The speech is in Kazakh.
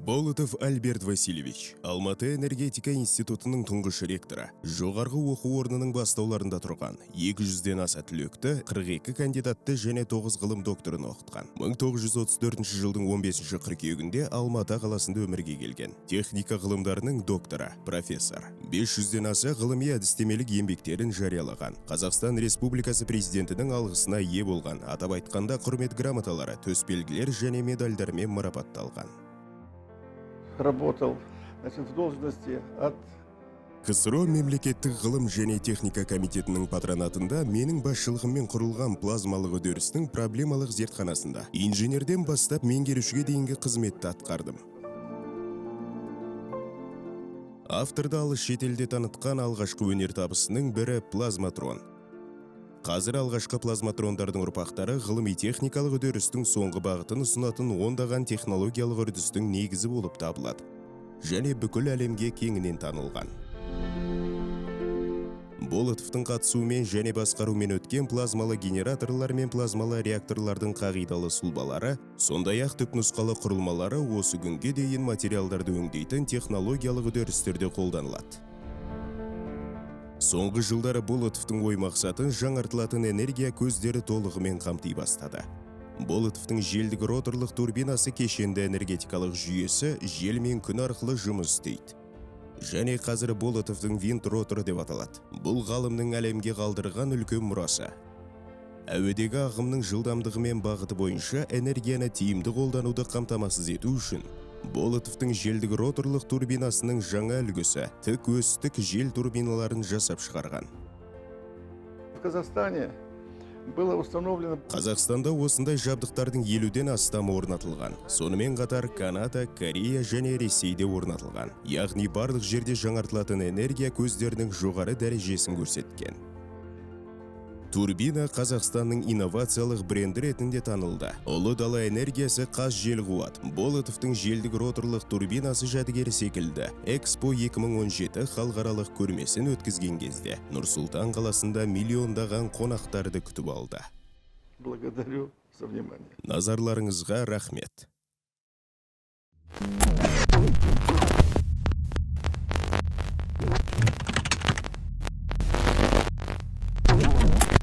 Болотов Альберт Васильевич, Алматы энергетика институтының тұңғыш ректоры, жоғарғы оқу орнының бастауларында тұрған, 200-ден аса түлекті, 42 кандидатты және 9 ғылым докторын оқытқан. 1934 жылдың 15 қыркүйегінде Алматы қаласында өмірге келген. Техника ғылымдарының докторы, профессор. 500-ден аса ғылыми әдістемелік еңбектерін жариялаған. Қазақстан Республикасы президентінің алғысына ие болған, атап айтқанда құрмет грамоталары, төсбелгілер және медальдармен марапатталған. Работал, в должности от КСРО мемлекеттік ғылым және техника комитетінің патронатында менің басшылығыммен құрылған плазмалық үдерістің проблемалық зертханасында инженерден бастап меңгерушіге дейінгі қызметті атқардым. Авторды алыс шетелде танытқан алғашқы өнертабысының бірі плазматрон. Қазір алғашқы плазматрондардың ұрпақтары ғылыми техникалық үдерістің соңғы бағытын ұсынатын ондаған технологиялық үрдістің негізі болып табылады және бүкіл әлемге кеңінен танылған. Болотовтың қатысуымен және басқарумен өткен плазмалы генераторлар мен плазмалы реакторлардың қағидалы сұлбалары, сондай-ақ түпнұсқалы құрылмалары осы күнге дейін материалдарды өңдейтін технологиялық үдерістерде қолданылады. Соңғы жылдары Болотовтың ой мақсатын жаңартылатын энергия көздері толығымен қамти бастады. Болотовтың желдік роторлық турбинасы кешенді энергетикалық жүйесі жел мен күн арқылы жұмыс істейді. Және қазір Болотовтың винт роторы деп аталады. Бұл ғалымның әлемге қалдырған үлкен мұрасы. Әуедегі ағымның жылдамдығы мен бағыты бойынша энергияны тиімді қолдануды қамтамасыз ету үшін Болотовтың желдік роторлық турбинасының жаңа үлгісі тік өстік жел турбиналарын жасап шығарған. В Казахстане было установлено... Қазақстанда осындай жабдықтардың 50-ден астам орнатылған. Сонымен қатар Канада, Корея және Ресейде орнатылған. Яғни барлық жерде жаңартылатын энергия көздерінің жоғары дәрежесін көрсеткен. Турбина Қазақстанның инновациялық бренді ретінде танылды. Ұлы дала энергиясы қаз жел қуат. Болотовтың желдік роторлық турбинасы жәдігері секілді. Экспо 2017 халықаралық көрмесін өткізген кезде Нұр-Сұлтан қаласында миллиондаған қонақтарды күтіп алды. Благодарю за внимание. Назарларыңызға рахмет.